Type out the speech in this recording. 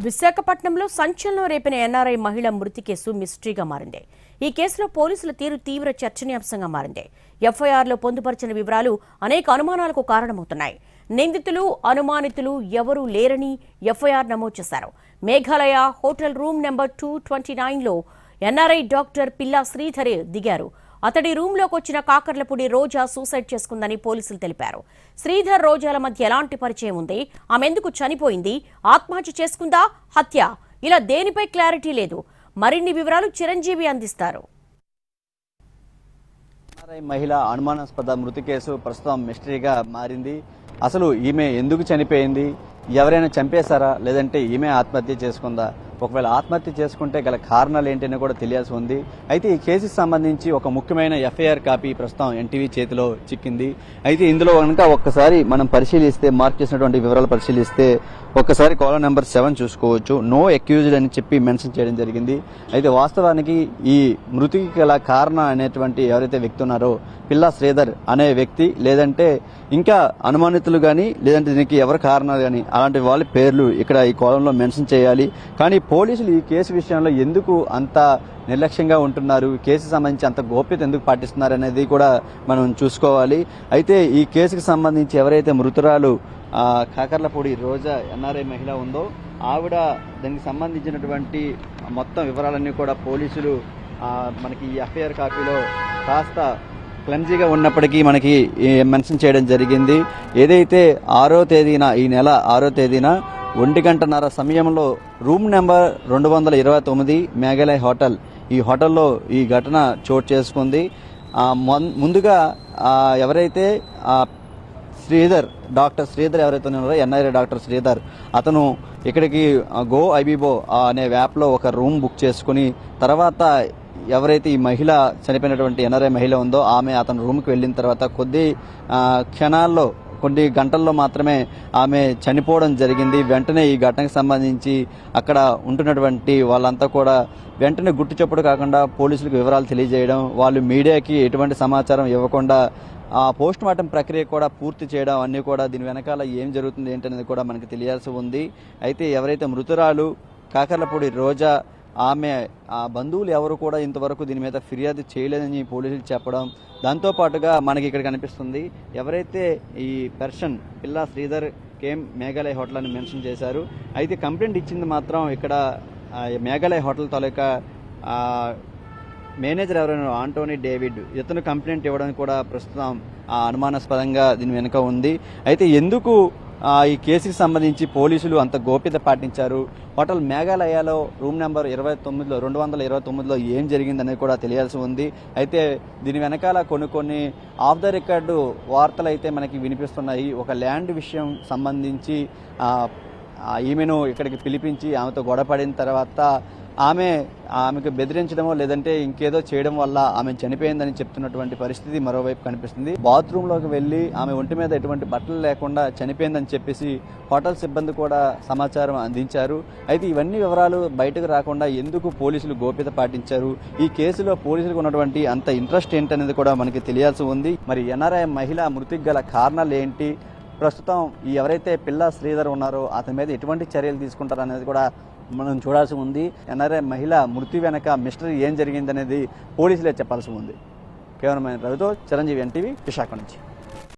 విశాఖపట్నంలో సంచలనం రేపిన ఎన్ఆర్ఐ మహిళ మృతి కేసు మిస్టరీగా మారింది. ఈ కేసులో పోలీసుల తీరు తీవ్ర చర్చనీయాంశంగా మారింది. ఎఫ్ఐఆర్లో పొందుపరిచిన వివరాలు అనేక అనుమానాలకు కారణమవుతున్నాయి. నిందితులు, అనుమానితులు ఎవరూ లేరని ఎఫ్ఐఆర్ నమోదు చేశారు. మేఘాలయ హోటల్ రూమ్ నెంబర్ 229లో ఎన్ఆర్ఐ డాక్టర్ పిల్లా శ్రీధర్ దిగారు. అతడి రూంలోకి వచ్చిన కాకర్లపూడి రోజా సూసైడ్ చేసుకుందని పోలీసులు తెలిపారు. శ్రీధర్, రోజాల మధ్య ఎలాంటి పరిచయం ఉంది? ఆమె ఎందుకు చనిపోయింది? ఆత్మహత్య చేసుకుందా? హత్య? ఇలా దేనిపై క్లారిటీ లేదు. మరిన్ని వివరాలు చిరంజీవి అందిస్తారు. మహిళ అనుమానాస్పద మృతి కేసు ప్రస్తుతం మిస్టరీగా మారింది. అసలు ఈమె ఎందుకు చనిపోయింది? ఎవరైనా చంపేశారా, లేదంటే ఈమె ఆత్మహత్య చేసుకుందా? ఒకవేళ ఆత్మహత్య చేసుకుంటే గల కారణాలు ఏంటని కూడా తెలియాల్సి ఉంది. అయితే ఈ కేసుకి సంబంధించి ఒక ముఖ్యమైన ఎఫ్ఐఆర్ కాపీ ప్రస్తుతం ఎన్టీవీ చేతిలో చిక్కింది. అయితే ఇందులో కనుక ఒక్కసారి మనం పరిశీలిస్తే, మార్క్ చేసినటువంటి వివరాలు పరిశీలిస్తే ఒక్కసారి కాలమ్ నెంబర్ 7 చూసుకోవచ్చు. నో అక్యూజ్డ్ అని చెప్పి మెన్షన్ చేయడం జరిగింది. అయితే వాస్తవానికి ఈ మృతికి గల కారణం అనేటువంటి ఎవరైతే వ్యక్తి ఉన్నారో పిల్లా శ్రీధర్ అనే వ్యక్తి, లేదంటే ఇంకా అనుమానితులు కానీ, లేదంటే దీనికి ఎవరి కారణాలు కానీ అలాంటి వాళ్ళ పేర్లు ఇక్కడ ఈ కాలంలో మెన్షన్ చేయాలి. కానీ పోలీసులు ఈ కేసు విషయంలో ఎందుకు అంత నిర్లక్ష్యంగా ఉంటున్నారు, కేసుకు సంబంధించి అంత గోప్యత ఎందుకు పాటిస్తున్నారు అనేది కూడా మనం చూసుకోవాలి. అయితే ఈ కేసుకు సంబంధించి ఎవరైతే మృతురాలు కాకర్లపూడి రోజా ఎన్ఆర్ఐ మహిళ ఉందో ఆవిడ దానికి సంబంధించినటువంటి మొత్తం వివరాలన్నీ కూడా పోలీసులు మనకి ఈ ఎఫ్ఐఆర్ కాపీలో కాస్త క్లమ్జీగా ఉన్నప్పటికీ మనకి మెన్షన్ చేయడం జరిగింది. ఏదైతే 6వ తేదీన, ఈ నెల 6వ తేదీన 1:30 సమయంలో రూమ్ నెంబర్ 229 మేఘాలయ హోటల్, ఈ హోటల్లో ఈ ఘటన చోటు చేసుకుంది. ముందుగా ఎవరైతే శ్రీధర్, డాక్టర్ శ్రీధర్ ఎవరైతే ఉన్నారో ఎన్ఆర్ఐ డాక్టర్ శ్రీధర్, అతను ఇక్కడికి గో ఐబీబో అనే యాప్లో ఒక రూమ్ బుక్ చేసుకుని తర్వాత ఎవరైతే ఈ మహిళ చనిపోయినటువంటి ఎన్ఆర్ఐ మహిళ ఉందో ఆమె అతని రూమ్కి వెళ్ళిన తర్వాత కొన్ని గంటల్లో మాత్రమే ఆమె చనిపోవడం జరిగింది. వెంటనే ఈ ఘటనకు సంబంధించి అక్కడ ఉంటున్నటువంటి వాళ్ళంతా కూడా వెంటనే గుట్టు చప్పుడు కాకుండా పోలీసులకు వివరాలు తెలియజేయడం, వాళ్ళు మీడియాకి ఎటువంటి సమాచారం ఇవ్వకుండా పోస్ట్ మార్టం ప్రక్రియ కూడా పూర్తి చేయడం, అన్నీ కూడా దీని వెనకాల ఏం జరుగుతుంది ఏంటనేది కూడా మనకు తెలియాల్సి ఉంది. అయితే ఎవరైతే మృతురాలు కాకర్లపూడి రోజా, ఆమె బంధువులు ఎవరు కూడా ఇంతవరకు దీని మీద ఫిర్యాదు చేయలేదని పోలీసులు చెప్పడం, దాంతోపాటుగా మనకి ఇక్కడ కనిపిస్తుంది ఎవరైతే ఈ పర్సన్ పిల్లా శ్రీధర్ కేమ్ మేఘాలయ హోటల్ అని మెన్షన్ చేశారు. అయితే కంప్లైంట్ ఇచ్చింది మాత్రం ఇక్కడ మేఘాలయ హోటల్ తాలూకా మేనేజర్ ఎవరైనా ఆంటోనీ డేవిడ్, ఇతను కంప్లైంట్ ఇవ్వడం కూడా ప్రస్తుతం అనుమానాస్పదంగా దీని వెనుక ఉంది. అయితే ఎందుకు ఈ కేసుకి సంబంధించి పోలీసులు అంత గోప్యత పాటించారు, హోటల్ మేఘాలయలో రూమ్ నెంబర్ 229లో ఏం జరిగిందనేది కూడా తెలియాల్సి ఉంది. అయితే దీని వెనకాల కొన్ని ఆఫ్ ద రికార్డు వార్తలు అయితే మనకి వినిపిస్తున్నాయి. ఒక ల్యాండ్ విషయం సంబంధించి ఈమెను ఇక్కడికి పిలిపించి ఆమెతో గొడవపడిన తర్వాత ఆమెకు బెదిరించడమో లేదంటే ఇంకేదో చేయడం వల్ల ఆమె చనిపోయిందని చెప్తున్నటువంటి పరిస్థితి మరోవైపు కనిపిస్తుంది. బాత్రూంలోకి వెళ్ళి ఆమె ఒంటి మీద ఎటువంటి బట్టలు లేకుండా చనిపోయిందని చెప్పేసి హోటల్ సిబ్బంది కూడా సమాచారం అందించారు. అయితే ఇవన్నీ వివరాలు బయటకు రాకుండా ఎందుకు పోలీసులు గోప్యత పాటించారు, ఈ కేసులో పోలీసులకు ఉన్నటువంటి అంత ఇంట్రెస్ట్ ఏంటనేది కూడా మనకి తెలియాల్సి ఉంది. మరి ఎన్ఆర్ఐ మహిళ మృతికి గల కారణాలు ఏంటి, ప్రస్తుతం ఎవరైతే పిల్లా శ్రీధర్ ఉన్నారో అతని మీద ఎటువంటి చర్యలు తీసుకుంటారు అనేది కూడా మనం చూడాల్సి ఉంది. ఎన్ఆర్ఐ మహిళ మృతి వెనక మిస్టరీ ఏం జరిగిందనేది పోలీసులే చెప్పాల్సి ఉంది. కేవలం రవితో చిరంజీవి, ఎన్టీవీ, విశాఖ నుంచి.